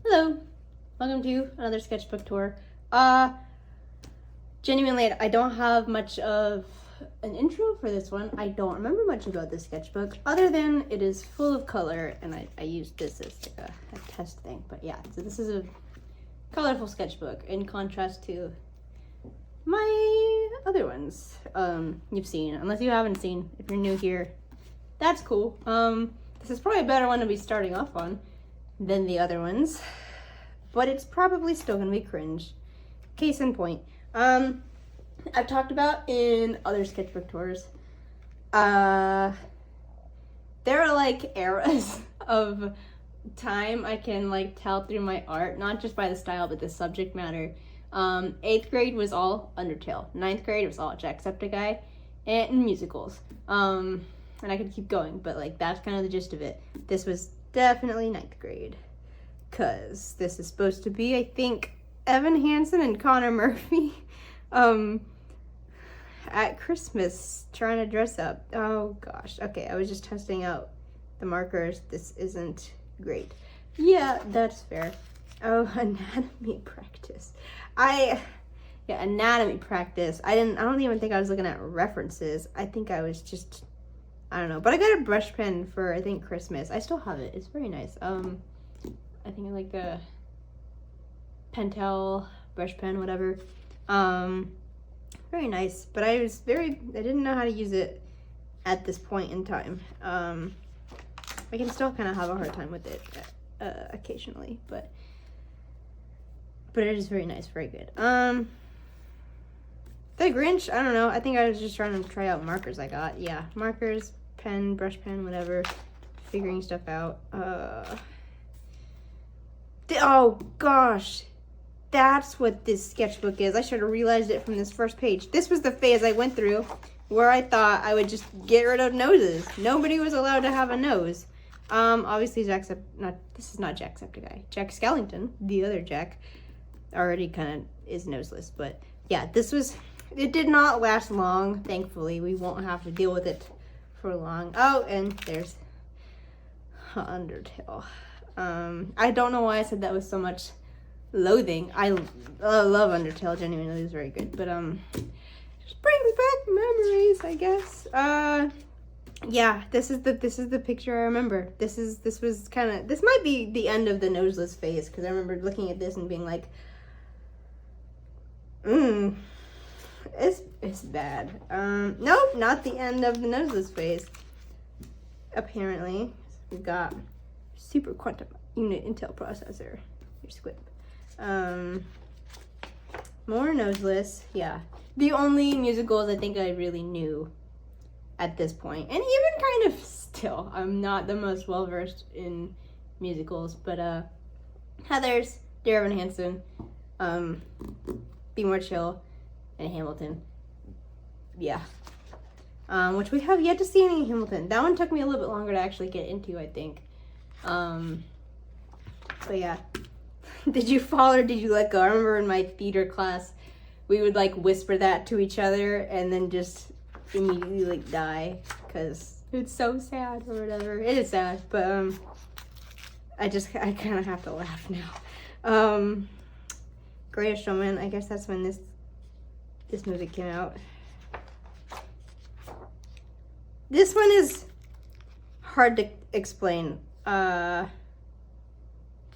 Hello, welcome to another sketchbook tour. Genuinely, I don't have much of an intro for this one. I don't remember much about this sketchbook other than it is full of color, and I used this as like a test thing. But yeah, so this is a colorful sketchbook in contrast to my other ones you've seen. Unless you haven't seen, if you're new here, that's cool. This is probably a better one to be starting off on than the other ones, but it's probably still gonna be cringe. Case in point, I've talked about in other sketchbook tours, there are like eras of time I can like tell through my art, not just by the style but the subject matter. 8th grade was all Undertale, 9th grade was all Jacksepticeye and musicals, and I could keep going, but like that's kind of the gist of it. This was definitely 9th grade, because this is supposed to be, I think, Evan Hansen and Connor Murphy at Christmas trying to dress up. Oh gosh. Okay, I was just testing out the markers. This isn't great. Yeah, that's fair. Oh, anatomy practice. Anatomy practice. I don't even think I was looking at references. I think I was just, I don't know. But I got a brush pen for, I think, Christmas. I still have it. It's very nice. I think I like a Pentel brush pen, whatever. Very nice. But I didn't know how to use it at this point in time. I can still kind of have a hard time with it occasionally, but it is very nice, very good. The Grinch, I don't know. I think I was just trying to try out markers I got. Yeah, markers, pen, brush pen, whatever. Figuring stuff out. Oh gosh, that's what this sketchbook is. I should have realized it from this first page. This was the phase I went through where I thought I would just get rid of noses. Nobody was allowed to have a nose. Obviously this is not Jacksepticeye. Jack Skellington, the other Jack, already kind of is noseless. But yeah, it did not last long. Thankfully, we won't have to deal with it for long. Oh, and there's Undertale. I don't know why I said that with so much loathing. I love Undertale, genuinely. It was very good, but just brings back memories, I guess. Yeah, this is the picture I remember. This might be the end of the noseless phase, because I remember looking at this and being like, it's bad. Nope, not the end of the noseless phase. Apparently, we've got super quantum unit Intel processor. Your squib. More noseless. Yeah. The only musicals I think I really knew at this point, and even kind of still, I'm not the most well versed in musicals, but Heathers, Dear Evan Hansen, Be More Chill, and Hamilton. Yeah. Which we have yet to see any Hamilton. That one took me a little bit longer to actually get into, I think. But yeah. Did you fall or did you let go? I remember in my theater class, we would like whisper that to each other and then just immediately like die because it's so sad or whatever. It is sad, but I kind of have to laugh now. Greatest Showman, I guess that's when this movie came out. This one is hard to explain, and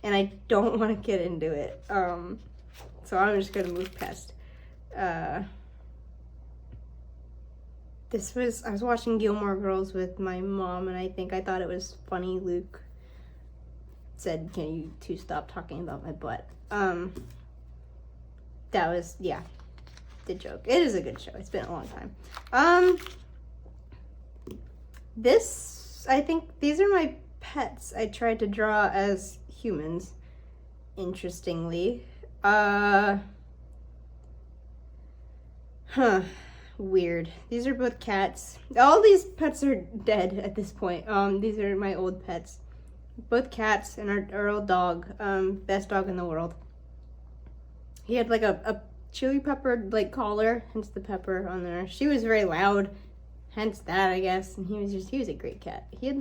I don't want to get into it, so I'm just gonna move past. I was watching Gilmore Girls with my mom, and I think I thought it was funny. Luke said, "Can you two stop talking about my butt?" That was, yeah, the joke. It is a good show. It's been a long time. I think these are my pets. I tried to draw as humans, interestingly. Weird. These are both cats. All these pets are dead at this point. These are my old pets. Both cats and our old dog. Best dog in the world. He had like a chili pepper like collar, hence the pepper on there. She was very loud, hence that, I guess. And he was a great cat. He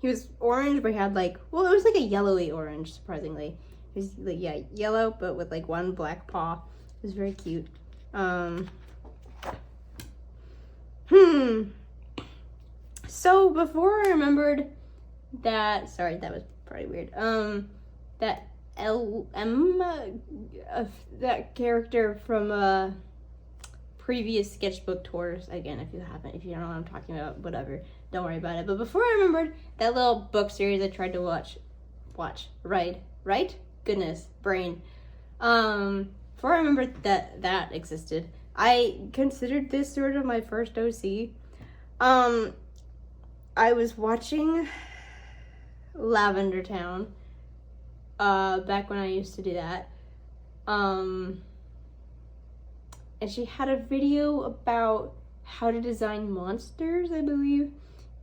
was orange, but he had like, well, it was like a yellowy orange, surprisingly. He's like, yeah, yellow, but with like one black paw. It was very cute. So before I remembered that, sorry, that was probably weird. That that character from previous sketchbook tours. Again, if you don't know what I'm talking about, whatever, don't worry about it. But before I remembered that little book series I tried to right? Goodness, brain. Before I remembered that existed, I considered this sort of my first OC. I was watching Lavender Town, back when I used to do that. And she had a video about how to design monsters, I believe.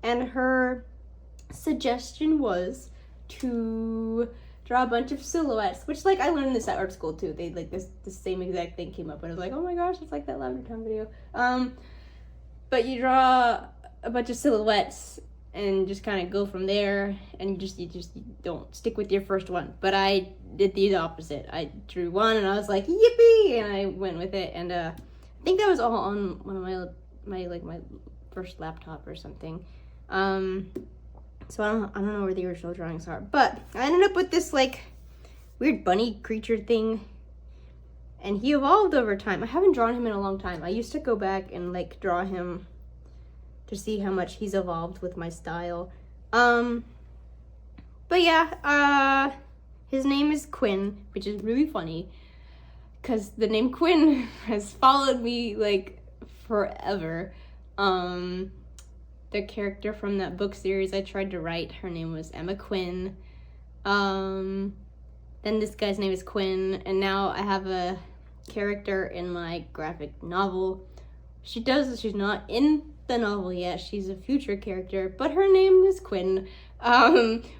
And her suggestion was to draw a bunch of silhouettes, which, like, I learned this at art school too. They, like, the same exact thing came up, and I was like, oh my gosh, it's like that Lavender Town video. But you draw a bunch of silhouettes and just kind of go from there, and you don't stick with your first one. But I did the opposite. I drew one and I was like, yippee, and I went with it. And I think that was all on one of my first laptop or something. So I don't know where the original drawings are, but I ended up with this like weird bunny creature thing, and he evolved over time. I haven't drawn him in a long time. I used to go back and like draw him to see how much he's evolved with my style. But yeah, his name is Quinn, which is really funny because the name Quinn has followed me like forever. The character from that book series I tried to write, her name was Emma Quinn. Then this guy's name is Quinn, and now I have a character in my graphic novel. She's not in the novel yet, she's a future character, but her name is Quinn,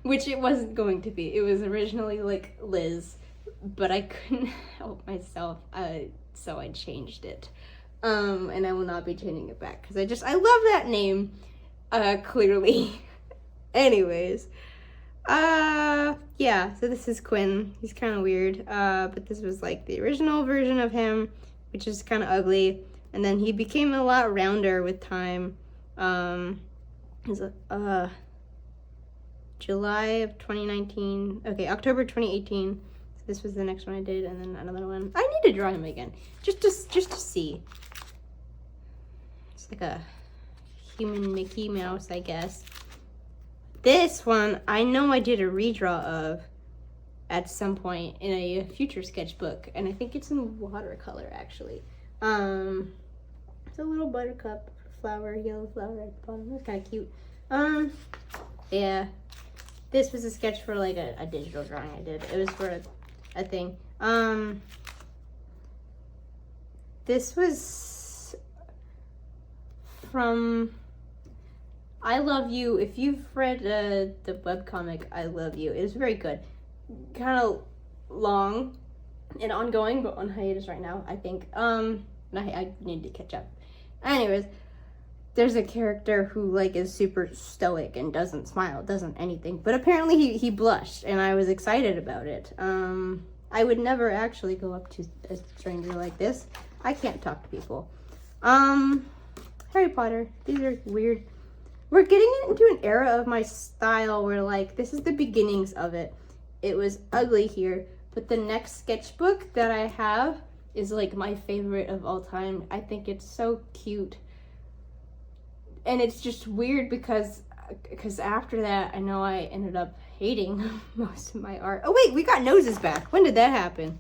which it wasn't going to be. It was originally like Liz, but I couldn't help myself, so I changed it. And I will not be changing it back, because I love that name. Clearly. Anyways. Yeah, so this is Quinn. He's kind of weird. But this was like the original version of him, which is kind of ugly. And then he became a lot rounder with time. July of 2019. Okay, October 2018. So this was the next one I did, and then another one. I need to draw him again, just to see. It's like a human Mickey Mouse, I guess. This one, I know I did a redraw of at some point in a future sketchbook, and I think it's in watercolor, actually. It's a little buttercup flower, yellow flower at the bottom. That's kind of cute. Yeah. This was a sketch for, like, a digital drawing I did. It was for a thing. This was from I Love You. If you've read the webcomic I Love You, it is very good. Kind of long and ongoing, but on hiatus right now, I think. I need to catch up. Anyways, there's a character who like is super stoic and doesn't smile, doesn't anything. But apparently he blushed, and I was excited about it. I would never actually go up to a stranger like this. I can't talk to people. Harry Potter. These are weird. We're getting into an era of my style where, like, this is the beginnings of it. It was ugly here, but the next sketchbook that I have is, like, my favorite of all time. I think it's so cute. And it's just weird because after that, I know I ended up hating most of my art. Oh, wait, we got noses back. When did that happen?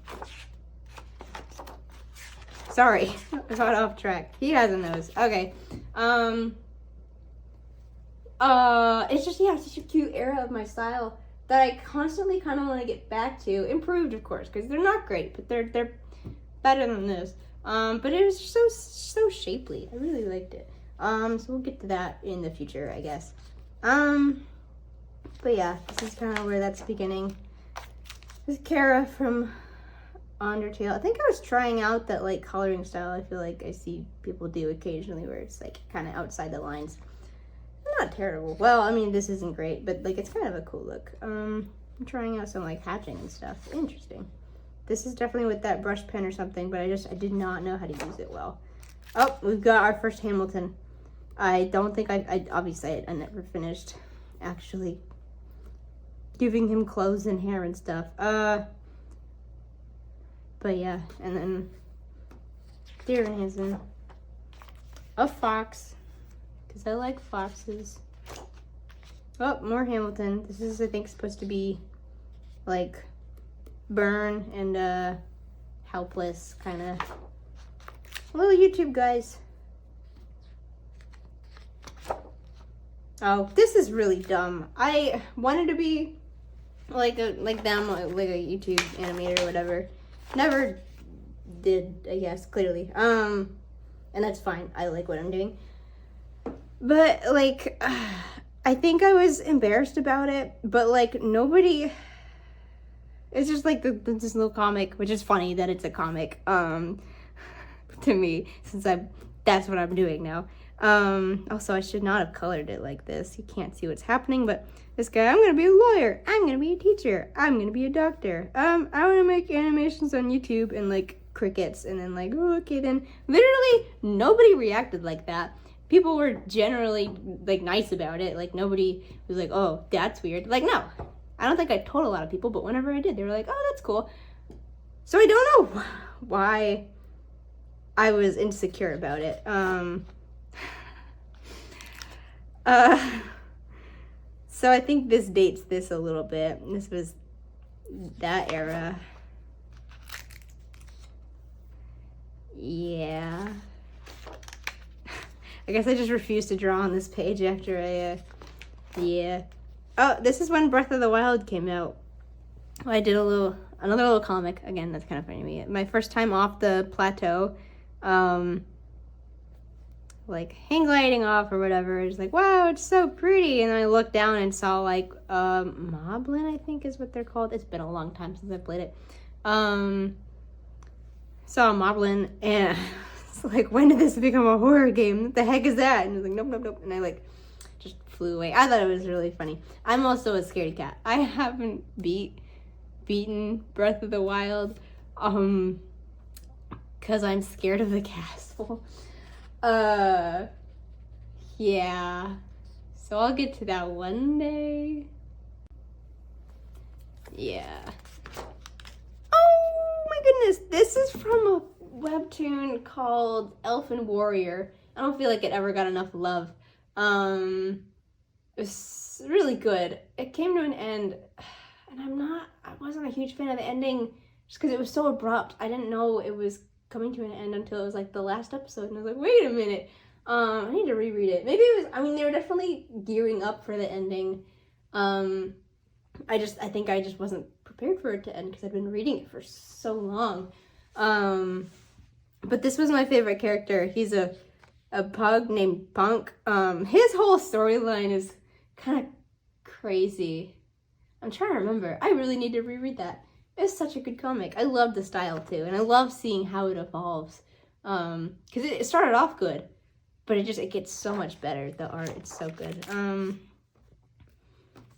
Sorry, I got off track. He has a nose. Okay. It's just, yeah, it's such a cute era of my style that I constantly kind of want to get back to. Improved, of course, because they're not great, but they're better than this. But it was so shapely. I really liked it. So we'll get to that in the future, I guess. But yeah, this is kind of where that's beginning. This is Kara from Undertale. I think I was trying out that, like, coloring style I feel like I see people do occasionally, where it's like kind of outside the lines. Not terrible. Well, I mean, this isn't great, but like it's kind of a cool look. I'm trying out some like hatching and stuff. Interesting. This is definitely with that brush pen or something, but I did not know how to use it well. Oh, we've got our first Hamilton. I don't think I obviously I never finished actually giving him clothes and hair and stuff. But yeah, and then Deer Hansen. A fox, because I like foxes. Oh, more Hamilton. This is, I think, supposed to be like burn and helpless kind of. Little YouTube guys. Oh, this is really dumb. I wanted to be like them, like a YouTube animator or whatever. Never did, I guess, clearly. And that's fine. I like what I'm doing. But like, I think I was embarrassed about it, but like nobody. It's just like this little comic, which is funny that it's a comic. To me, since that's what I'm doing now. Also, I should not have colored it like this. You can't see what's happening, but this guy, I'm gonna be a lawyer, I'm gonna be a teacher, I'm gonna be a doctor. I wanna make animations on YouTube and like crickets, and then like, oh, okay, then literally nobody reacted like that. People were generally like nice about it. Like nobody was like, oh, that's weird. Like, no, I don't think I told a lot of people, but whenever I did, they were like, oh, that's cool. So I don't know why I was insecure about it. So I think this dates this a little bit. This was that era. Yeah. I guess I just refused to draw on this page after yeah. Oh, this is when Breath of the Wild came out. I did another little comic. Again, that's kind of funny to me. My first time off the plateau, like hang gliding off or whatever. It's like, wow, it's so pretty. And then I looked down and saw like Moblin, I think is what they're called. It's been a long time since I played it. Saw Moblin and it's like, when did this become a horror game? What the heck is that? And I was like, nope. And I like just flew away. I thought it was really funny. I'm also a scaredy cat. I haven't beaten Breath of the Wild because I'm scared of the castle. Yeah. So I'll get to that one day. Yeah. Oh my goodness. This is from a webtoon called Elfin Warrior. I don't feel like it ever got enough love. It was really good. It came to an end, and I wasn't a huge fan of the ending just because it was so abrupt. I didn't know it was coming to an end until it was like the last episode, and I was like, wait a minute. I need to reread it. Maybe it was, they were definitely gearing up for the ending. I think I just wasn't prepared for it to end because I'd been reading it for so long. But this was my favorite character. He's a pug named Punk. His whole storyline is kind of crazy. I'm trying to remember. I really need to reread that. It's such a good comic. I love the style too, and I love seeing how it evolves. Because it started off good, but it gets so much better. The art, it's so good.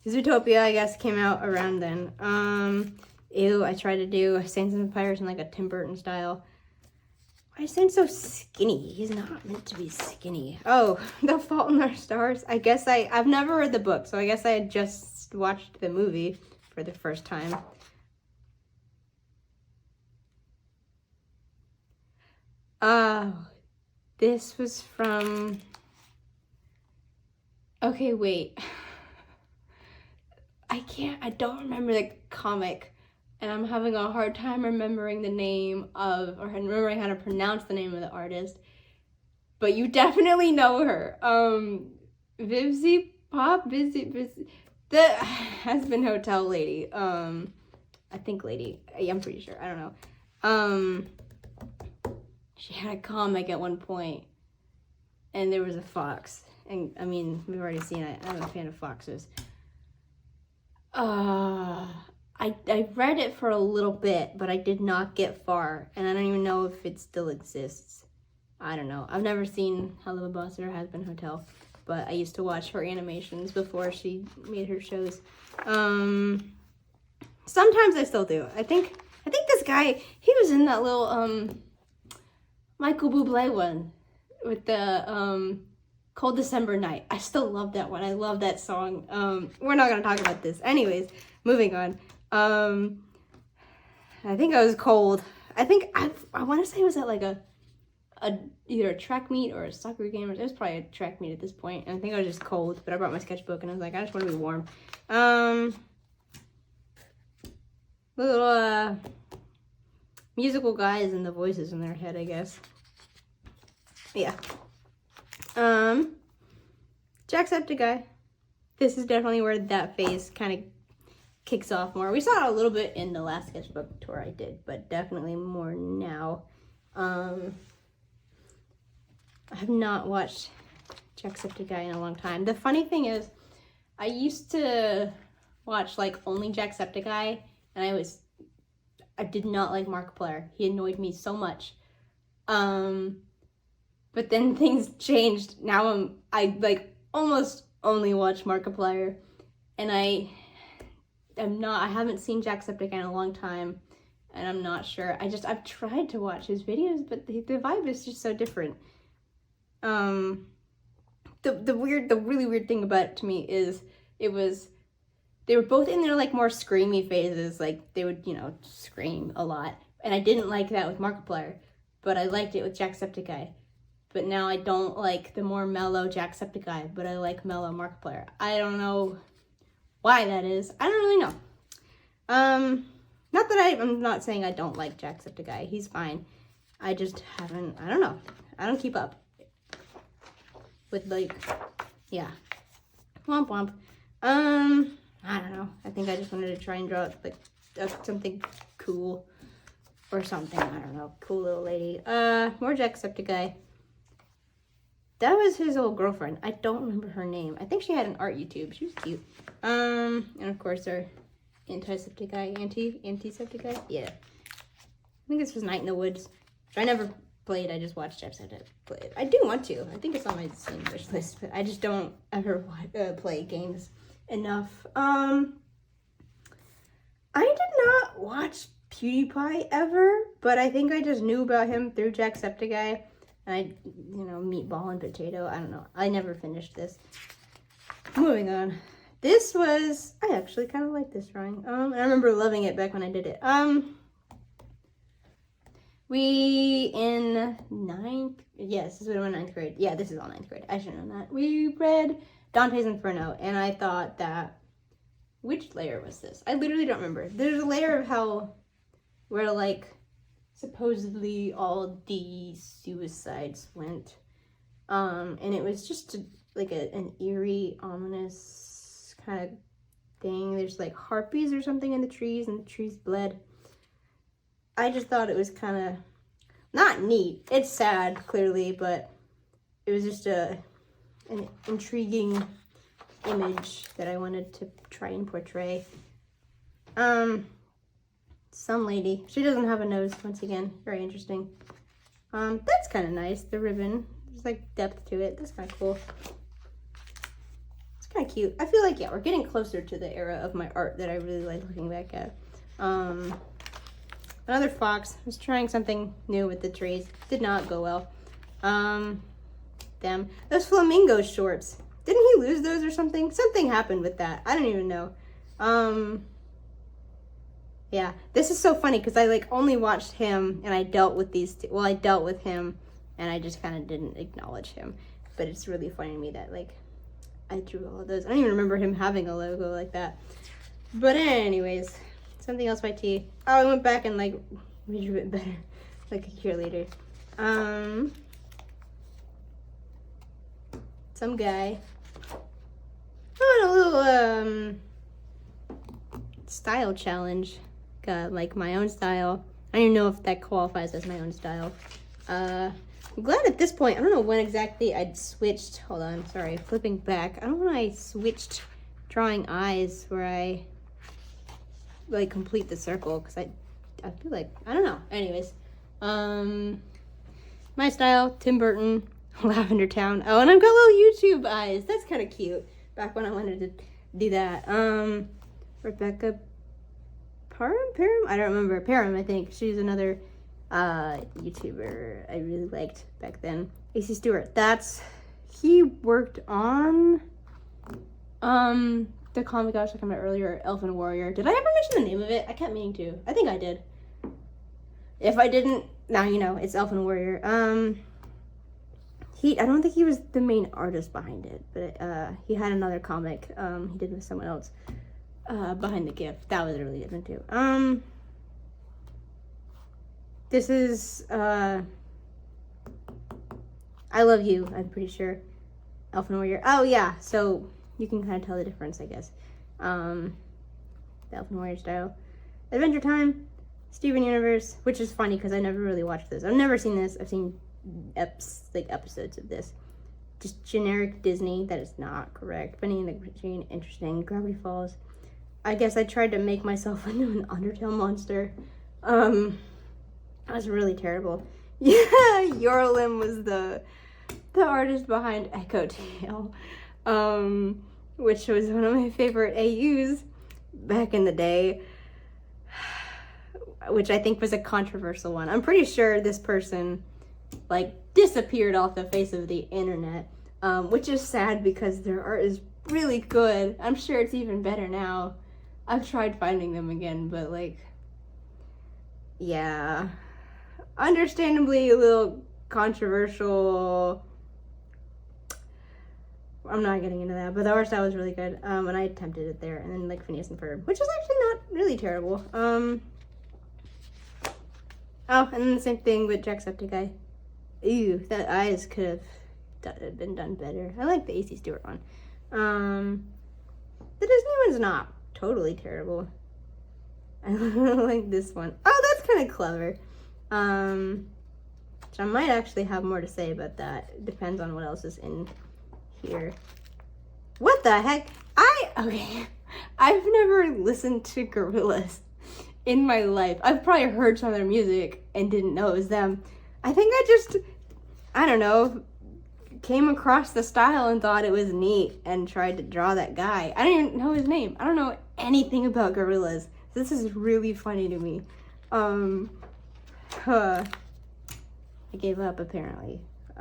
Zootopia, I guess, came out around then. I tried to do Saints and Vampires in like a Tim Burton style. Why is Saint so skinny? He's not meant to be skinny. Oh, The Fault in Our Stars. I guess I've never read the book, so I guess I had just watched the movie for the first time. This was from... Okay, wait. I don't remember the comic, and I'm having a hard time remembering the name of, or remembering how to pronounce the name of the artist. But you definitely know her. Vivzy Pop? The Has-Been Hotel lady. I think lady. I'm pretty sure. I don't know. She had a comic at one point, and there was a fox. And, we've already seen it. I'm a fan of foxes. I read it for a little bit, but I did not get far, and I don't even know if it still exists. I don't know. I've never seen Hello Boss or Has-Been Hotel, but I used to watch her animations before she made her shows. Sometimes I still do. I think this guy, he was in that little Michael Bublé one with the Cold December Night. I still love that one. I love that song. We're not gonna talk about this. Anyways, moving on. I think I was cold. I think I want to say it was at like a either a track meet or a soccer game. It was probably a track meet at this point. And I think I was just cold, but I brought my sketchbook and I was like, I just want to be warm. Little musical guys and the voices in their head, I guess. Yeah. Jacksepticeye. This is definitely where that phase kind of kicks off more. We saw it a little bit in the last sketchbook tour I did, but definitely more now. I have not watched Jacksepticeye in a long time. The funny thing is, I used to watch like only Jacksepticeye, and I did not like Markiplier. He annoyed me so much. But then things changed. Now I like almost only watch Markiplier, and I haven't seen Jacksepticeye in a long time, and I'm not sure. I've tried to watch his videos, but the vibe is just so different. The really weird thing about it to me is they were both in their like more screamy phases, like they would, scream a lot. And I didn't like that with Markiplier, but I liked it with Jacksepticeye. But now I don't like the more mellow Jacksepticeye, but I like mellow Markiplier. I don't know why that is. I don't really know. Not that I'm not saying I don't like Jacksepticeye. He's fine. I just haven't, I don't know. I don't keep up with like, yeah. Womp womp. I don't know. I think I just wanted to try and draw like something cool or something. I don't know. Cool little lady. More Jacksepticeye. That was his old girlfriend. I don't remember her name. I think she had an art YouTube. She was cute. And of course our antisepticeye. Yeah. I think this was Night in the Woods. Which I never played. I just watched Jacksepticeye play it. I do want to. I think it's on my Steam wish list, but I just don't ever play games enough. I did not watch PewDiePie ever, but I think I just knew about him through Jacksepticeye. And meatball and potato. I don't know. I never finished this. Moving on. This was, I actually kind of like this drawing. And I remember loving it back when I did it. We in yes, this would have been 9th grade. Yeah, this is all 9th grade. I should have known that. We read Dante's Inferno, and I thought that, which layer was this? I literally don't remember. There's a layer of where like, supposedly all the suicides went. And it was just an eerie, ominous kind of thing. There's like harpies or something in the trees, and the trees bled. I just thought it was kind of not neat. It's sad, clearly, but it was just an intriguing image that I wanted to try and portray. Some lady. She doesn't have a nose, once again. Very interesting. That's kind of nice. The ribbon. There's like depth to it. That's kind of cool. It's kind of cute. I feel like, yeah, we're getting closer to the era of my art that I really like looking back at. Another fox. I was trying something new with the trees. Did not go well. Those flamingo shorts. Didn't he lose those or something? Something happened with that. I don't even know. Yeah, this is so funny because I like only watched him and I dealt with these two. Well, I dealt with him and I just kind of didn't acknowledge him. But it's really funny to me that like I drew all of those. I don't even remember him having a logo like that. But anyways, something else by T. Oh, I went back and like redrew it better like a year later. Some guy. Oh, and a little style challenge. Got like my own style. I don't even know if that qualifies as my own style. I'm glad at this point, I don't know when exactly I'd switched. Hold on, sorry, flipping back. I don't know when I switched drawing eyes where I like complete the circle because I feel like, I don't know. Anyways, my style, Tim Burton, Lavender Town. Oh, and I've got little YouTube eyes. That's kind of cute. Back when I wanted to do that. Rebecca Param? I don't remember. Param, I think. She's another YouTuber I really liked back then. AC Stewart. He worked on the comic I was talking about earlier, Elfin Warrior. Did I ever mention the name of it? I kept meaning to. I think I did. If I didn't, now you know, it's Elfin Warrior. I don't think he was the main artist behind it, but he had another comic he did with someone else behind the gift. That was really different too. This is I Love You, I'm pretty sure. Elfin Warrior. Oh yeah, so you can kind of tell the difference, I guess. The Elfin Warrior style. Adventure Time, Steven Universe, which is funny because I never really watched this. I've never seen this. I've seen episodes of this. Just generic Disney. That is not correct. Benny and the Machine, interesting. Gravity Falls. I guess I tried to make myself into an Undertale monster. That was really terrible. Yeah, Yorlim was the artist behind Echo Tale, which was one of my favorite AUs back in the day, which I think was a controversial one. I'm pretty sure this person like disappeared off the face of the internet, which is sad because their art is really good. I'm sure it's even better now. I've tried finding them again, but like, yeah, understandably a little controversial. I'm not getting into that, but the art style was really good, and I attempted it there. And then like Phineas and Ferb, which is actually not really terrible. Oh, and then the same thing with Jacksepticeye. Ew, that eyes could have been done better. I like the AC Stewart one. The Disney one's not totally terrible. I like this one. Oh, that's kind of clever. Which I might actually have more to say about that. It depends on what else is in here. What the heck? Okay. I've never listened to Gorillaz in my life. I've probably heard some of their music and didn't know it was them. I think I don't know, came across the style and thought it was neat and tried to draw that guy. I don't even know his name. I don't know anything about Gorillaz. This is really funny to me. I gave up apparently. It's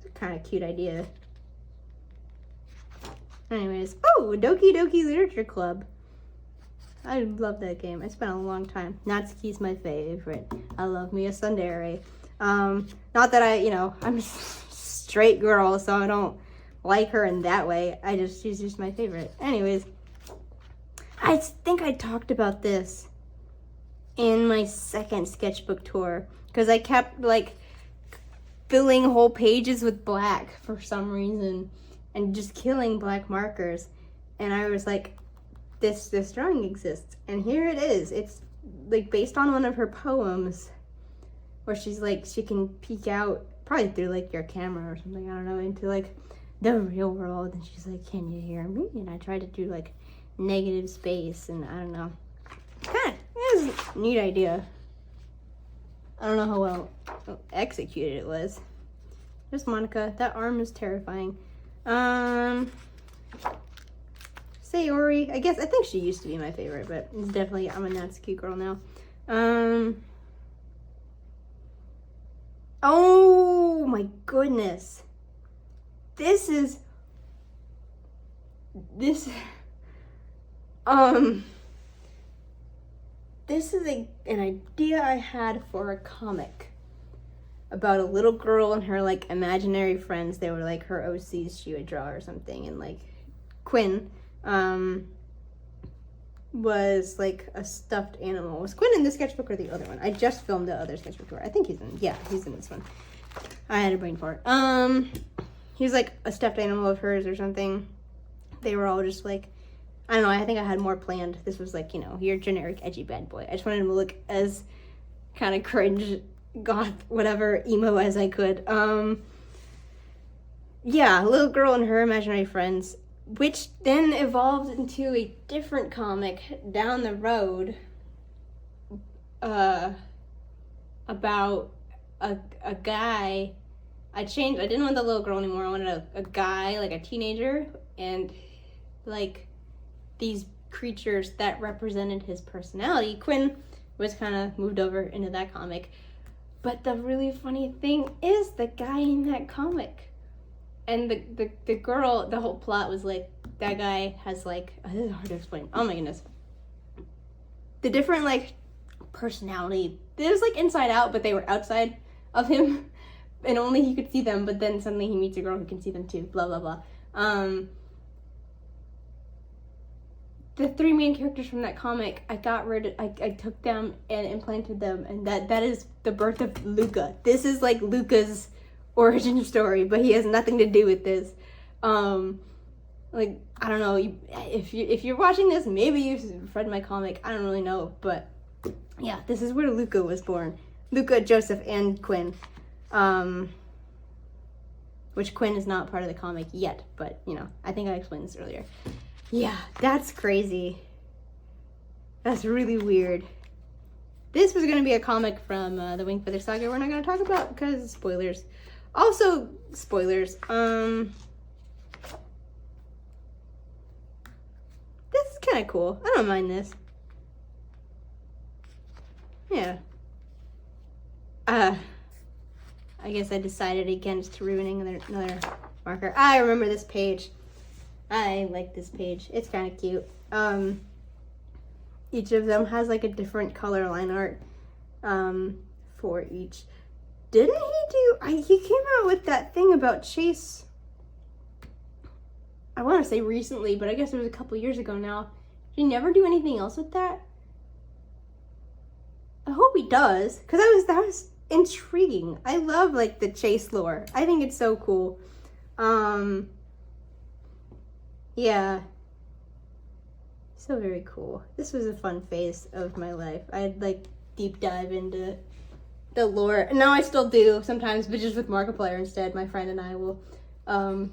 a kind of cute idea. Anyways, oh, Doki Doki Literature Club. I love that game. I spent a long time. Natsuki's my favorite. I love me a tsundere. Not that I'm a straight girl, so I don't like her in that way. She's just my favorite. Anyways, I think I talked about this in my second sketchbook tour because I kept like filling whole pages with black for some reason and just killing black markers. And I was like, this drawing exists, and here it is. It's like based on one of her poems where she's like, she can peek out probably through like your camera or something, I don't know, into like the real world, and she's like, can you hear me? And I tried to do like negative space, and I don't know, it was a neat idea. I don't know how well executed it was. There's Monica. That arm is terrifying. Sayori, I think she used to be my favorite, but it's definitely, I'm a Natsuki girl now. Oh my goodness. This is an idea I had for a comic about a little girl and her like imaginary friends. They were like her OCs she would draw or something, and like Quinn was like a stuffed animal. Was Quinn in this sketchbook or the other one? I just filmed the other sketchbook tour. I think he's in this one. I had a brain fart. He was like a stuffed animal of hers or something. They were all just like, I don't know, I think I had more planned. This was like, your generic edgy bad boy. I just wanted him to look as kind of cringe, goth, whatever, emo as I could. Yeah, little girl and her imaginary friends, which then evolved into a different comic down the road about a guy. I didn't want the little girl anymore. I wanted a guy, like a teenager, and like these creatures that represented his personality. Quinn was kind of moved over into that comic. But the really funny thing is the guy in that comic. And the girl, the whole plot was like, that guy has like, this is hard to explain. Oh my goodness. The different like personality, it was like inside out, but they were outside of him. And only he could see them, but then suddenly he meets a girl who can see them too, blah, blah, blah. The three main characters from that comic, I took them and implanted them, and that is the birth of Luca. This is like Luca's origin story, but he has nothing to do with this. Like, I don't know, if you're watching this, maybe you've read my comic, I don't really know, but yeah, this is where Luca was born. Luca, Joseph, and Quinn. Which Quinn is not part of the comic yet, but, you know, I think I explained this earlier. Yeah, that's crazy. That's really weird. This was going to be a comic from the Wing Feather Saga we're not going to talk about because spoilers. Also, spoilers. This is kind of cool. I don't mind this. Yeah. I guess I decided against ruining another marker. I remember this page. I like this page. It's kind of cute. Each of them has like a different color line art for each. Didn't he do... he came out with that thing about Chase. I want to say recently, but I guess it was a couple years ago now. Did he never do anything else with that? I hope he does, because that was intriguing. I love like the Chase lore. I think it's so cool. Yeah. So very cool. This was a fun phase of my life. I'd like deep dive into the lore. And now I still do sometimes, but just with Markiplier instead. My friend and I will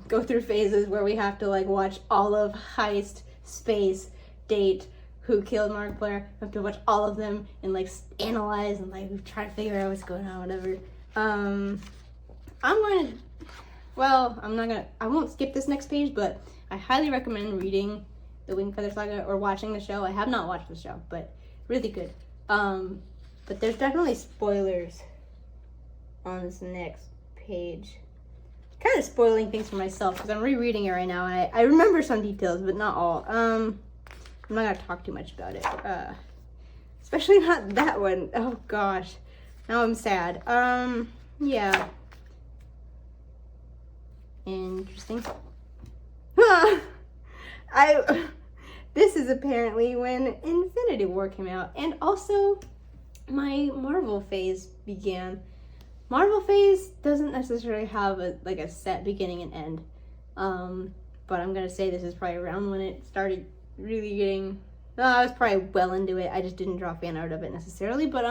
go through phases where we have to like watch all of Heist, Space, Date, Who Killed Markiplier. We have to watch all of them and like analyze and like try to figure out what's going on, whatever. I won't skip this next page, but I highly recommend reading the Wing Feather Saga or watching the show. I have not watched the show, but really good. But there's definitely spoilers on this next page. Kind of spoiling things for myself because I'm rereading it right now and I remember some details, but not all. I'm not gonna talk too much about it. Especially not that one. Oh gosh. Now I'm sad. Yeah. Interesting. This is apparently when Infinity War came out, and also my Marvel phase began. Marvel phase doesn't necessarily have a set beginning and end, but I'm gonna say this is probably around when it started really getting. I was probably well into it. I just didn't draw fan art of it necessarily, but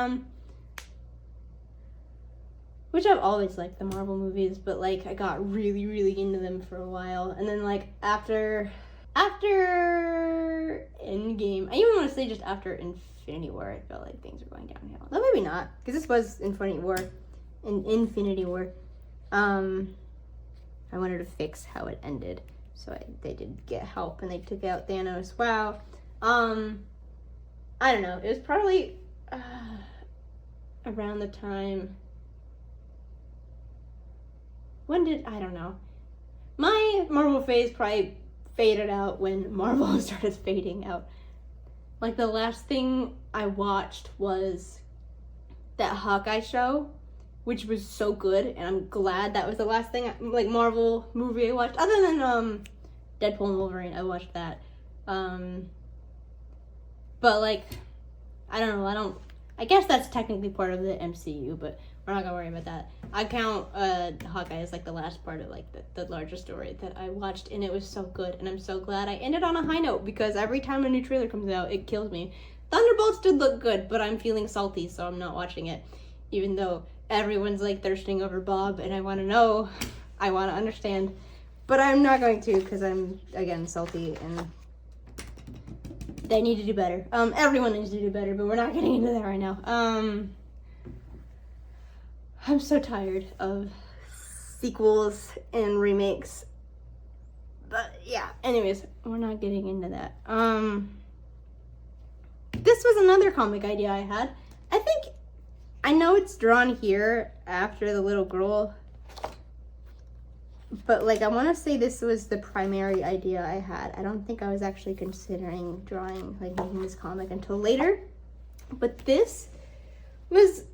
which I've always liked the Marvel movies, but like I got really, really into them for a while, and then like after Endgame, I even want to say just after Infinity War, I felt like things were going downhill. No, maybe not, because this was Infinity War. I wanted to fix how it ended, so they did get help, and they took out Thanos. Wow. I don't know. It was probably around the time. I don't know. My Marvel phase probably faded out when Marvel started fading out. Like the last thing I watched was that Hawkeye show, which was so good, and I'm glad that was the last thing Marvel movie I watched. Other than Deadpool and Wolverine, I watched that. But like, I don't know. I guess that's technically part of the MCU, but we're not gonna worry about that. I count Hawkeye as like the last part of like the larger story that I watched, and it was so good, and I'm so glad I ended on a high note, because every time a new trailer comes out, it kills me. Thunderbolts did look good, but I'm feeling salty, so I'm not watching it, even though everyone's like thirsting over Bob, and I want to know, I want to understand, but I'm not going to, because I'm again salty, and they need to do better. Everyone needs to do better, but we're not getting into that right now. I'm so tired of sequels and remakes. But yeah, anyways, we're not getting into that. this was another comic idea I had. I know it's drawn here after the little girl, but like I want to say this was the primary idea I had. I don't think I was actually considering drawing, like making this comic until later. But this was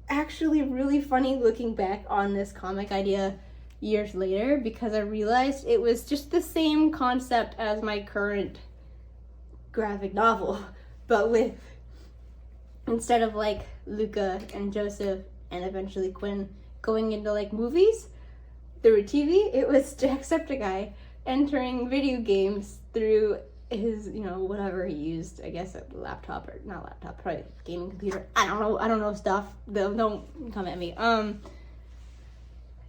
actually really funny looking back on this comic idea years later, because I realized it was just the same concept as my current graphic novel, but with, instead of like Luca and Joseph and eventually Quinn going into like movies through TV, it was Jacksepticeye entering video games through his, you know, whatever he used, I guess a laptop, or not laptop, probably gaming computer. I don't know stuff. Don't come at me.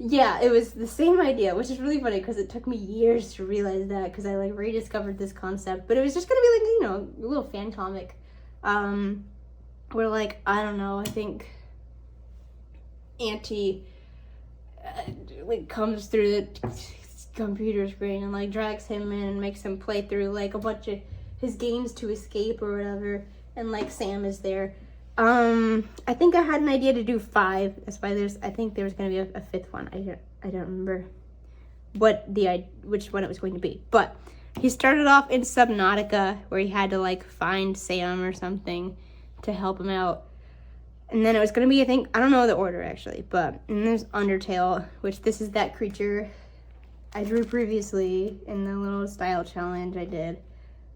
Yeah, it was the same idea, which is really funny because it took me years to realize that, because I like rediscovered this concept. But it was just gonna be like, you know, a little fan comic, where like, I don't know, I think Auntie like comes through the computer screen and like drags him in and makes him play through like a bunch of his games to escape or whatever, and like Sam is there. I think I had an idea to do 5. That's why I think there was going to be a 5th one. I don't remember which one it was going to be. But he started off in Subnautica, where he had to like find Sam or something to help him out. And then it was going to be, I don't know the order actually, but and there's Undertale, which this is that creature I drew previously in the little style challenge I did.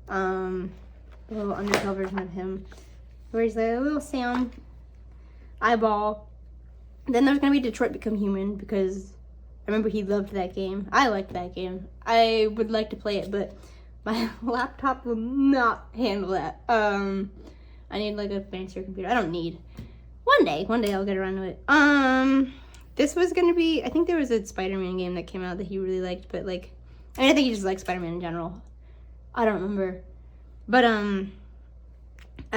A little Undertale version of him, where he's like a little Sam eyeball. Then there's gonna be Detroit Become Human, because I remember he loved that game. I liked that game. I would like to play it, but my laptop will not handle that. I need like a fancier computer. I don't need. One day I'll get around to it. This was gonna be, I think there was a Spider-Man game that came out that he really liked, but like, I mean, I think he just liked Spider-Man in general. I don't remember. But, I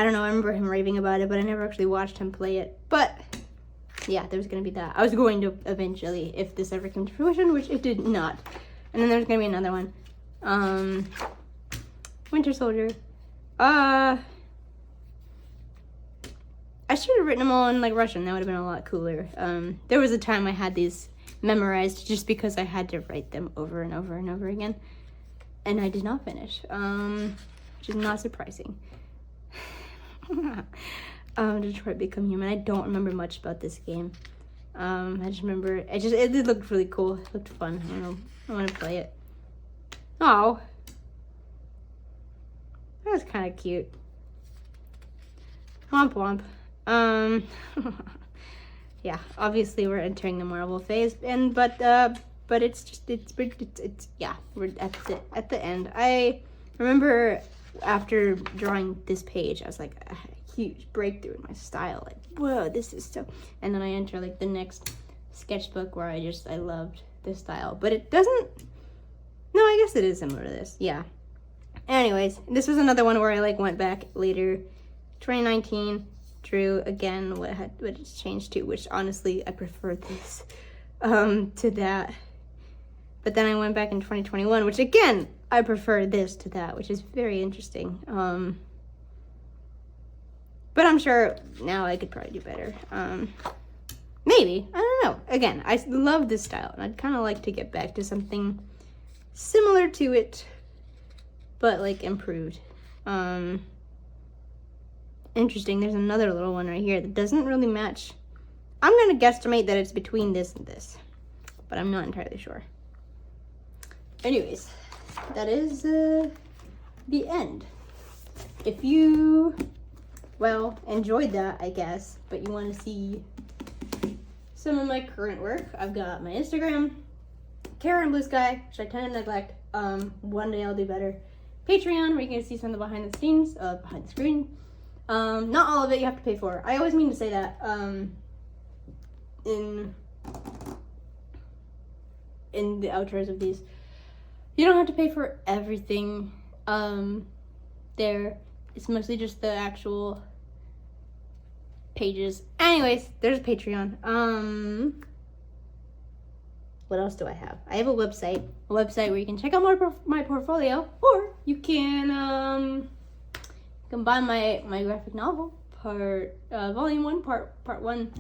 don't know, I remember him raving about it, but I never actually watched him play it. But, yeah, there was going to be that. I was going to eventually, if this ever came to fruition, which it did not. And then there's going to be another one. Winter Soldier. I should have written them all in, like, Russian. That would have been a lot cooler. There was a time I had these memorized just because I had to write them over and over and over again. And I did not finish, which is not surprising. Detroit Become Human. I don't remember much about this game. I just remember it looked really cool. It looked fun. I don't know. I want to play it. Oh, that was kind of cute. Womp womp. Yeah. Obviously, we're entering the Marvel phase, but it's yeah. We're at the end. I remember, after drawing this page, I was like, I had a huge breakthrough in my style. Like, whoa, this is so... And then I enter like the next sketchbook where I loved this style. But it doesn't... No, I guess it is similar to this. Yeah. Anyways, this was another one where I like went back later. 2019, drew again what it's changed to, which honestly, I prefer this to that. But then I went back in 2021, which again, I prefer this to that, which is very interesting. But I'm sure now I could probably do better. Maybe. I don't know. Again, I love this style, and I'd kind of like to get back to something similar to it, but like improved. Interesting. There's another little one right here that doesn't really match. I'm going to guesstimate that it's between this and this, but I'm not entirely sure. Anyways, that is the end. If you, well, enjoyed that, I guess, but you want to see some of my current work, I've got my Instagram, Karen Blue Sky, which I tend to neglect. One day I'll do better. Patreon, where you can see some of the behind the scenes, behind the screen. Not all of it you have to pay for. I always mean to say that in the outros of these. You don't have to pay for everything there. It's mostly just the actual pages. Anyways, there's Patreon. What else do I have? I have a website where you can check out my portfolio, or you can can buy my graphic novel, volume 1, part 1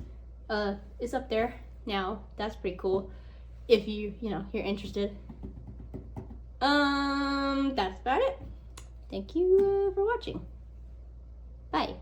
is up there now. That's pretty cool if you're interested. That's about it. Thank you for watching. Bye.